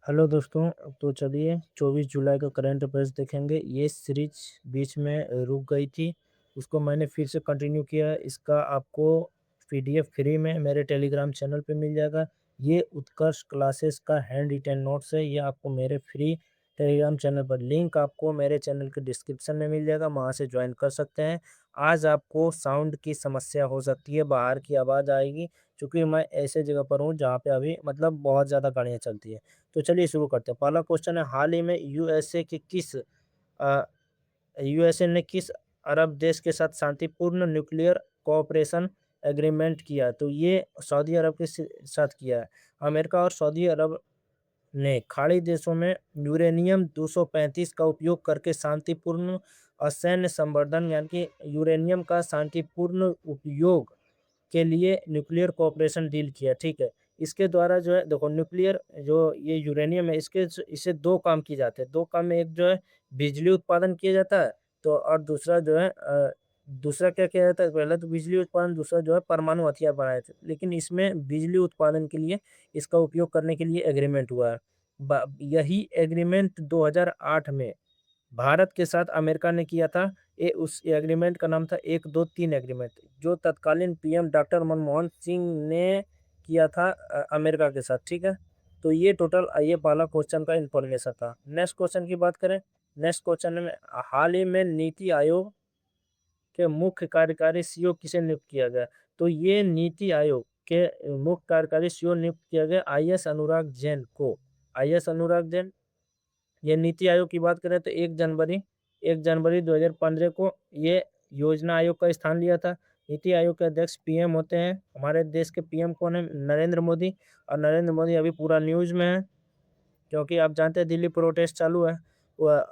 Hello दोस्तों। तो चलिए 24 जुलाई का करंट अफेयर्स देखेंगे। ये सीरीज बीच में रुक गई थी, उसको मैंने फिर से कंटिन्यू किया है। इसका आपको पीडीएफ फ्री में मेरे टेलीग्राम चैनल पे मिल जाएगा। ये उत्कर्ष क्लासेस का हैंड रिटेन नोट्स है। ये आपको मेरे फ्री टेलीग्राम चैनल पर लिंक आपको मेरे चैनल के डिस्क्रिप्शन में मिल जाएगा, वहाँ से ज्वाइन कर सकते हैं। आज आपको साउंड की समस्या हो सकती है, बाहर की आवाज़ आएगी, क्योंकि मैं ऐसे जगह पर हूँ जहाँ पे अभी मतलब बहुत ज़्यादा गाड़ियाँ चलती है। तो चलिए शुरू करते हैं। पहला क्वेश्चन है, हाल ही में अ, यूएसए ने किस अरब देश के साथ शांतिपूर्ण न्यूक्लियर कोऑपरेशन एग्रीमेंट किया? तो ये सऊदी अरब के साथ किया है। अमेरिका और सऊदी अरब ने खाड़ी देशों में यूरेनियम 235 का उपयोग करके शांतिपूर्ण असैन्य संवर्धन यानी कि यूरेनियम का शांतिपूर्ण उपयोग के लिए न्यूक्लियर कोऑपरेशन डील किया, ठीक है। इसके द्वारा जो है देखो, न्यूक्लियर जो ये यूरेनियम है, इससे 2 काम किए जाते हैं। 2 काम में एक जो है बिजली उत्पादन किया जाता है, तो और दूसरा जो है दूसरा क्या किया जाता है, पहले तो बिजली उत्पादन, दूसरा जो है परमाणु हथियार बनाए थे। लेकिन इसमें बिजली उत्पादन के लिए इसका उपयोग करने के लिए एग्रीमेंट हुआ है। यही एग्रीमेंट 2008 में भारत के साथ अमेरिका ने किया था। उस एग्रीमेंट का नाम था 123 एग्रीमेंट, जो तत्कालीन पीएम डॉक्टर मनमोहन सिंह ने किया था अमेरिका के साथ, ठीक है। तो ये टोटल ये पहला क्वेश्चन का इन्फॉर्मेशन था। नेक्स्ट क्वेश्चन की बात करें। नेक्स्ट क्वेश्चन में, हाल ही में नीति आयोग के मुख्य कार्यकारी सीईओ किसे नियुक्त किया गया? तो ये नीति आयोग के मुख्य कार्यकारी सीईओ नियुक्त किया गया आईएस अनुराग जैन को। आईएस अनुराग जैन, ये नीति आयोग की बात करें तो 1 जनवरी 2015 को ये योजना आयोग का स्थान लिया था। नीति आयोग के अध्यक्ष पीएम होते हैं। हमारे देश के पीएम कौन है? नरेंद्र मोदी। और नरेंद्र मोदी अभी पूरा न्यूज़ में है, क्योंकि आप जानते हैं दिल्ली प्रोटेस्ट चालू है। वह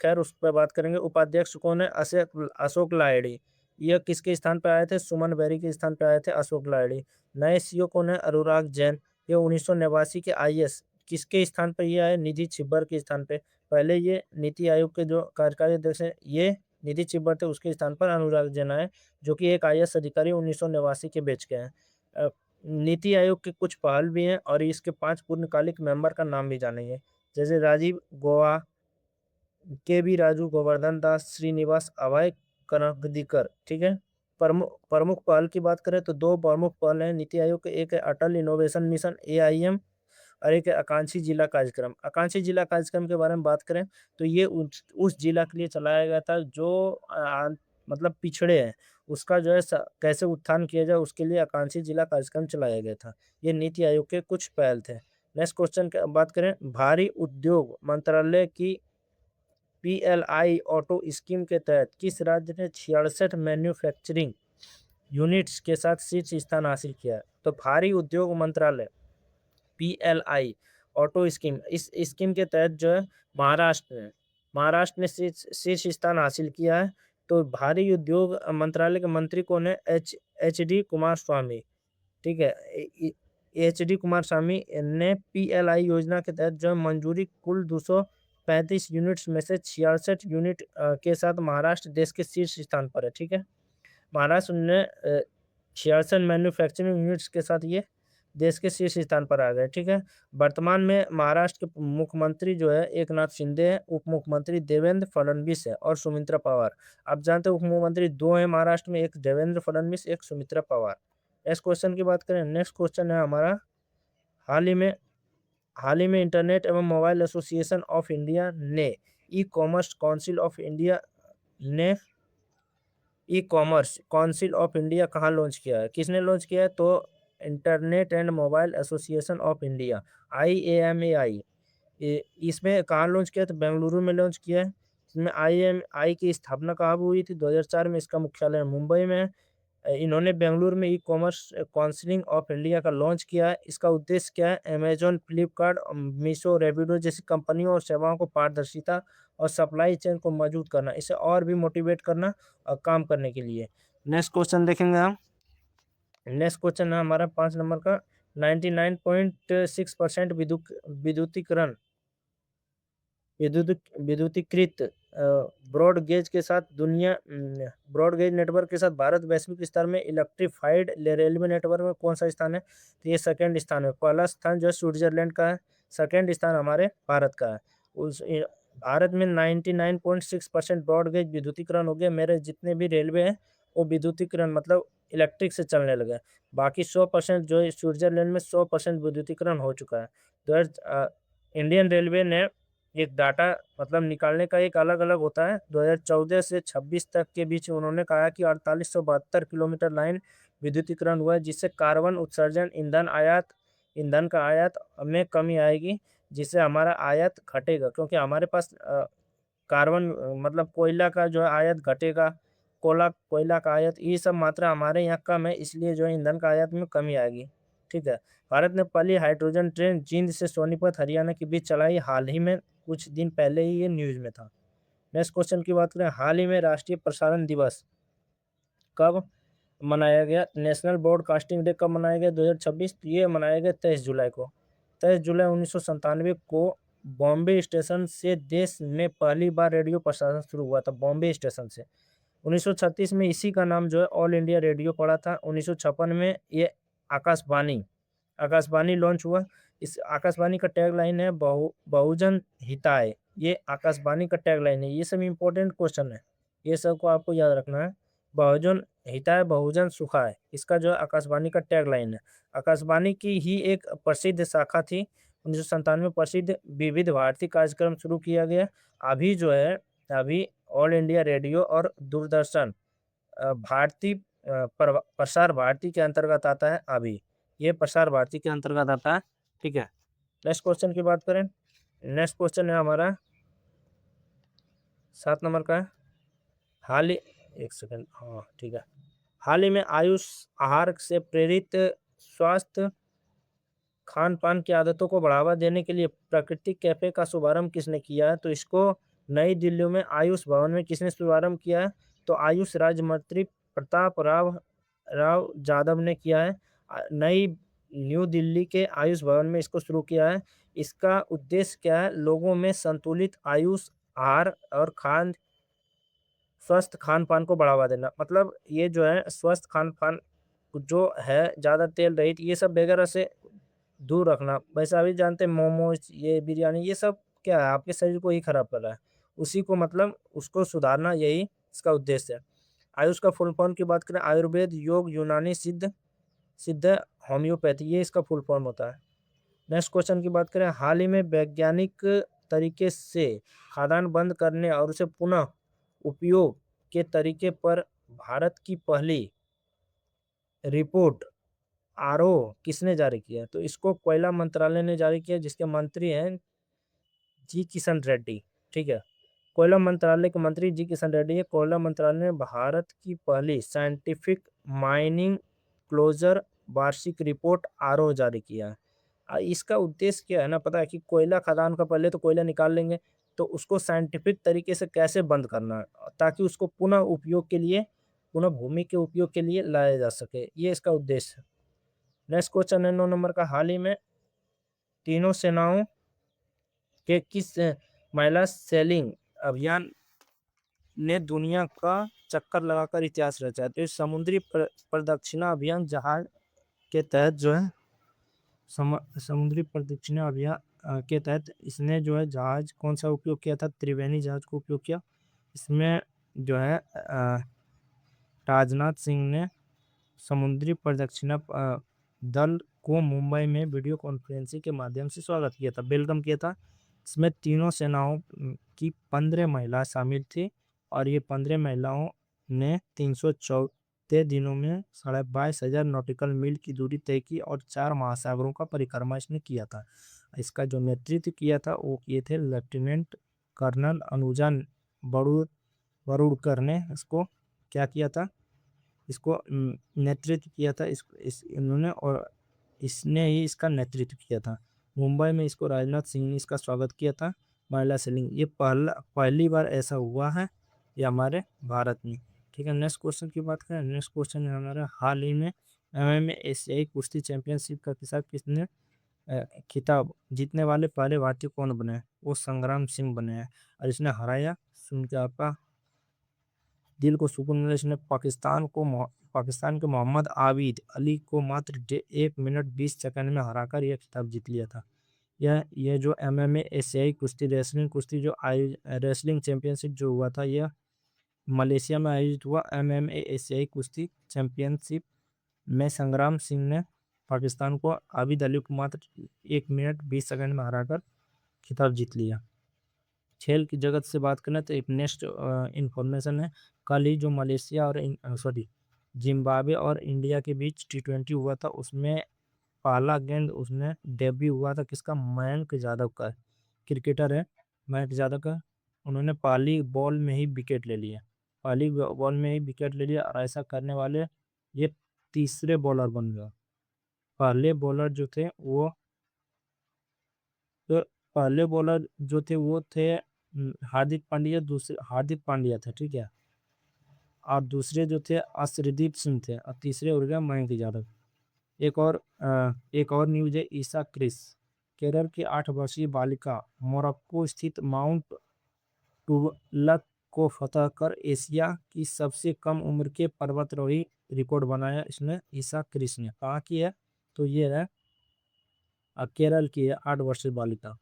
खैर उस पे बात करेंगे। उपाध्यक्ष कौन है? अशोक अशोक लाहिड़ी। यह किसके स्थान पे आए थे? सुमन बेरी के स्थान पे आए थे अशोक लाहिड़ी। नए सीईओ कौन है? अनुराग जैन। ये 1989 के आईएएस। किसके स्थान पे ये आए? निधि छिब्बर के स्थान पे। पहले ये नीति आयोग के जो कार्यकारी अध्यक्ष हैं, ये निधि छिब्बर थे, उसके स्थान पर अनुराग जैन आए, जो कि एक आईएएस अधिकारी 1989 के बैच के हैं। अ, नीति आयोग के कुछ पहल भी हैं और इसके 5 पूर्णकालिक मेंबर का नाम भी जानेंगे। जैसे राजीव गौबा, केबी राजू, गोवर्धन दास, श्रीनिवास, अभय कनकदिकर, ठीक है। प्रमुख पहल की बात करें तो 2 प्रमुख पहल हैं नीति आयोग के। एक है अटल इनोवेशन मिशन एआईएम, और एक है आकांक्षी जिला कार्यक्रम। आकांक्षी जिला कार्यक्रम के बारे में बात करें तो ये उस जिला के लिए चलाया गया था जो मतलब पिछड़े हैं, उसका जो है कैसे उत्थान किया जाए, उसके लिए आकांक्षी जिला कार्यक्रम चलाया गया था। ये नीति आयोग के कुछ पहल थे। नेक्स्ट क्वेश्चन की बात करें। भारी उद्योग मंत्रालय की पीएलआई ऑटो स्कीम के तहत किस राज्य ने 66 मैन्युफैक्चरिंग यूनिट्स के साथ शीर्ष स्थान हासिल किया है? तो भारी उद्योग मंत्रालय पीएलआई ऑटो स्कीम, इस स्कीम के तहत जो है महाराष्ट्र ने शीर्ष स्थान हासिल किया है। तो भारी उद्योग मंत्रालय के मंत्री कौन है? एच डी कुमार स्वामी, ठीक है। एच डी कुमार स्वामी ने पीएलआई योजना के तहत जो है मंजूरी कुल 235 यूनिट्स में से 66 यूनिट के साथ महाराष्ट्र देश के शीर्ष स्थान पर है, ठीक है। महाराष्ट्र ने 66 मैन्युफैक्चरिंग यूनिट्स के साथ ये देश के शीर्ष स्थान पर आ गए, ठीक है। वर्तमान में महाराष्ट्र के मुख्यमंत्री जो है एक नाथ शिंदे है, उप मुख्यमंत्री देवेंद्र फडणवीस है और सुमित्रा पवार। आप जानते हैं उप मुख्यमंत्री 2 हैं महाराष्ट्र में, एक देवेंद्र फडणवीस, एक सुमित्रा पवार। नेक्स्ट क्वेश्चन की बात करें। नेक्स्ट क्वेश्चन है हमारा, हाल ही में हाल ही में इंटरनेट एवं मोबाइल एसोसिएशन ऑफ इंडिया ने e commerce council of India ने e commerce council of India कहाँ लॉन्च किया है? किसने लॉन्च किया है? तो internet and mobile association of India, IAMAI। इसमें कहाँ लॉन्च किया? तो बेंगलुरु में लॉन्च किया है। इसमें IAMAI की स्थापना कब हुई थी? 2004 में। इसका मुख्यालय मुंबई में है। इन्होंने बेंगलुरु में e commerce counselling of India का लॉन्च किया है। इसका उद्देश्य क्या है? अमेज़न, फ्लिपकार्ट, मीशो, रैपिडो जैसी कंपनियों और सेवाओं को पारदर्शिता और सप्लाई चेन को मजबूत करना, इसे और भी मोटिवेट करना काम करने के लिए। नेक्स्ट क्वेश्चन देखेंगे हम। नेक्स्ट क्वेश्चन है हमारा 5 नंबर का। 99.6% विद्युतीकरण विद्युतीकृत ब्रॉड गेज के साथ ब्रॉड गेज नेटवर्क के साथ भारत वैश्विक स्तर में इलेक्ट्रिफाइड रेलवे नेटवर्क में कौन सा स्थान है? तो ये सेकंड स्थान है। पहला स्थान जो है स्विट्जरलैंड का है, सेकंड स्थान हमारे भारत का है। भारत में 99.6% ब्रॉडगेज विद्युतीकरण हो गया। मेरे जितने भी रेलवे हैं वो विद्युतीकरण मतलब इलेक्ट्रिक से चलने लगे। बाकी 100% जो है स्विट्जरलैंड में 100% विद्युतीकरण हो चुका है। इंडियन रेलवे ने एक डाटा मतलब निकालने का एक अलग-अलग होता है। 2014 से 26 तक के बीच उन्होंने कहा कि 4872 किलोमीटर लाइन विद्युतीकरण हुआ है, जिससे कार्बन उत्सर्जन, ईंधन का आयात में कमी आएगी, जिससे हमारा आयात घटेगा क्योंकि हमारे पास कार्बन मतलब कोयला का जो है आयात घटेगा, कोयला का आयात ये सब मात्रा हमारे यहाँ कम है, इसलिए जो है ईंधन का आयात में कमी आएगी। ठीक है। भारत ने पहली हाइड्रोजन ट्रेन जींद से सोनीपत हरियाणा के बीच चलाई हाल ही में, कुछ दिन पहले ही ये न्यूज़ में था। नेक्स्ट क्वेश्चन की बात करें, हाल ही में राष्ट्रीय प्रसारण दिवस कब मनाया गया? नेशनल ब्रॉडकास्टिंग डे कब मनाया गया 2026? तो ये मनाया गया 23 जुलाई को। 23 जुलाई 1997 को बॉम्बे स्टेशन से देश में पहली बार रेडियो प्रसारण शुरू हुआ था, बॉम्बे स्टेशन से। 1936 में इसी का नाम जो है ऑल इंडिया रेडियो पड़ा था। 1956 में ये आकाशवाणी आकाशवाणी लॉन्च हुआ। इस आकाशवाणी का टैगलाइन है बहुजन हिताय। ये आकाशवाणी का टैगलाइन है। ये सब इम्पोर्टेंट क्वेश्चन है। ये सबको आपको याद रखना है। बहुजन हिताय बहुजन सुखाय इसका जो है आकाशवाणी का टैगलाइन है। आकाशवाणी की ही एक प्रसिद्ध शाखा थी। 1997 में प्रसिद्ध विविध भारती कार्यक्रम शुरू किया गया। अभी जो है अभी ऑल इंडिया रेडियो और दूरदर्शन भारती प्रसार भारती के अंतर्गत आता है अभी। ये प्रसार भारती के अंतर्गत आता है। ठीक है। नेक्स्ट क्वेश्चन की बात करें। नेक्स्ट क्वेश्चन है हमारा 7 नंबर का है। हाल ही एक सेकंड, हाँ ठीक है। हाल ही में आयुष आहार से प्रेरित स्वास्थ्य खान-पान की आदतों को बढ़ावा देने के लिए प्राकृतिक कैफ़े का शुभारंभ किसने किया है? तो इसको नई दिल्ली में आयुष भवन में किसने शुभारंभ किया है? तो आयुष राज्य मंत्री प्रताप राव राव जाधव ने किया है। नई न्यू दिल्ली के आयुष भवन में इसको शुरू किया है। इसका उद्देश्य क्या है? लोगों में संतुलित आयुष आहार और स्वस्थ खान-पान को बढ़ावा देना। मतलब ये जो है स्वस्थ खान-पान जो है ज़्यादा तेल रहित ये सब वगैरह से दूर रखना। वैसे अभी जानते हैं मोमोज़, ये बिरयानी ये सब क्या है आपके शरीर को ही खराब कर रहा है। उसी को मतलब उसको सुधारना यही इसका उद्देश्य है। आयुष का फुल फॉर्म की बात करें आयुर्वेद, योग, यूनानी, सिद्ध सिद्ध होम्योपैथी ये इसका फुल फॉर्म होता है। नेक्स्ट क्वेश्चन की बात करें हाल ही में वैज्ञानिक तरीके से खाद्यान्न बंद करने और उसे पुनः उपयोग के तरीके पर भारत की पहली रिपोर्ट आरओ किसने जारी किया? तो इसको कोयला मंत्रालय ने जारी किया जिसके मंत्री हैं जी किशन रेड्डी। ठीक है। कोयला मंत्रालय के मंत्री जी किशन रेड्डी है। कोयला मंत्रालय ने भारत की पहली साइंटिफिक माइनिंग क्लोजर वार्षिक रिपोर्ट आरओ जारी किया है। इसका उद्देश्य क्या है ना पता है कि कोयला खदान का पहले तो कोयला निकाल लेंगे तो उसको साइंटिफिक तरीके से कैसे बंद करना है ताकि उसको पुनः उपयोग के लिए पुनः भूमि के उपयोग के लिए लाया जा सके। ये इसका उद्देश्य है। नेक्स्ट क्वेश्चन है 9 नंबर का हाल ही में तीनों सेनाओं के किस महिला सेलिंग अभियान ने दुनिया का चक्कर लगाकर इतिहास रचा है? तो इस समुद्री प्रदक्षिणा अभियान जहाज के तहत जो है समुद्री प्रदक्षिणा अभियान के तहत इसने जो है जहाज कौन सा उपयोग किया था? त्रिवेणी जहाज को उपयोग किया। इसमें जो है राजनाथ सिंह ने समुद्री प्रदक्षिणा दल को मुंबई में वीडियो कॉन्फ्रेंसिंग के माध्यम से स्वागत किया था, वेलकम किया था। इसमें तीनों सेनाओं की 15 महिला शामिल थी और ये 15 महिलाओं ने 314 दिनों में 22,500 नॉटिकल मील की दूरी तय की और 4 महासागरों का परिक्रमा इसने किया था। इसका जो नेतृत्व किया था वो किए थे लेफ्टिनेंट कर्नल अनुजा वरुणकर ने इसको क्या किया था? इसको नेतृत्व किया था इन्होंने और इसने ही इसका नेतृत्व किया था। मुंबई में इसको राजनाथ सिंह ने इसका स्वागत किया था महिला सेलिंग। ये पहली बार ऐसा हुआ है ये हमारे भारत में। ठीक है। नेक्स्ट क्वेश्चन की बात करें। नेक्स्ट क्वेश्चन है हमारा हाल ही में एमएमए एशियाई कुश्ती चैंपियनशिप का खिताब किसने खिताब जीतने वाले पहले भारतीय कौन बने हैं? वो संग्राम सिंह बने हैं और इसने हराया सुन के आपका दिल को सुकून मिला। इसने पाकिस्तान के मोहम्मद आबिद अली को मात्र 1 मिनट 20 सेकंड में हराकर यह खिताब जीत लिया था। ये जो MMA एशियाई कुश्ती रेसलिंग कुश्ती जो रेसलिंग चैंपियनशिप जो हुआ था, यह मलेशिया में आयोजित हुआ। MMA एशियाई कुश्ती चैंपियनशिप में संग्राम सिंह ने पाकिस्तान को आबिद अली को मात्र 1 मिनट 20 सेकंड में हराकर खिताब जीत लिया। खेल की जगत से बात करें तो एक नेक्स्ट इंफॉर्मेशन है, कल ही जो मलेशिया और जिम्बाब्वे और इंडिया के बीच T20 हुआ था, उसमें पहला गेंद उसने डेब्यू हुआ था किसका, मयंक यादव का, क्रिकेटर है मयंक यादव का। उन्होंने पहली बॉल में ही विकेट ले लिया, पहली बॉल में ही विकेट ले लिया, और ऐसा करने वाले ये तीसरे बॉलर बन गया। पहले बॉलर जो थे वो तो पहले बॉलर जो थे वो थे हार्दिक पांड्या, दूसरे हार्दिक पांड्या थे, ठीक है, और दूसरे जो थे अर्शदीप सिंह थे, और तीसरे हो गया मयंक यादव। एक और न्यूज है, ईसा क्रिस, केरल की 8 वर्षीय बालिका मोरक्को स्थित माउंट टुबलक को फतह कर एशिया की सबसे कम उम्र के पर्वतारोही रिकॉर्ड बनाया इसने, ईसा क्रिस ने। कहाँ की है, तो ये है केरल की है 8 वर्षीय बालिका।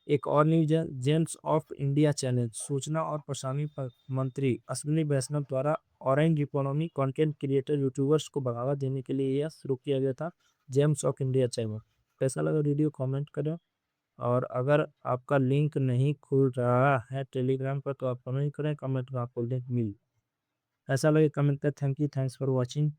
एक और न्यूज है, जेम्स ऑफ इंडिया चैलेंज, सूचना और प्रसारण मंत्री अश्विनी वैष्णव द्वारा orange economy content creator YouTubers को बढ़ावा देने के लिए यह शुरू किया गया था, जेम्स ऑफ इंडिया चैनल। कैसा लगा वीडियो, कमेंट करें। और अगर आपका लिंक नहीं खुल रहा है टेलीग्राम पर, तो आप कमेंट करें, कमेंट में आपको लिंक मिल। ऐसा लगे कमेंट करें। Thank you, thanks for watching.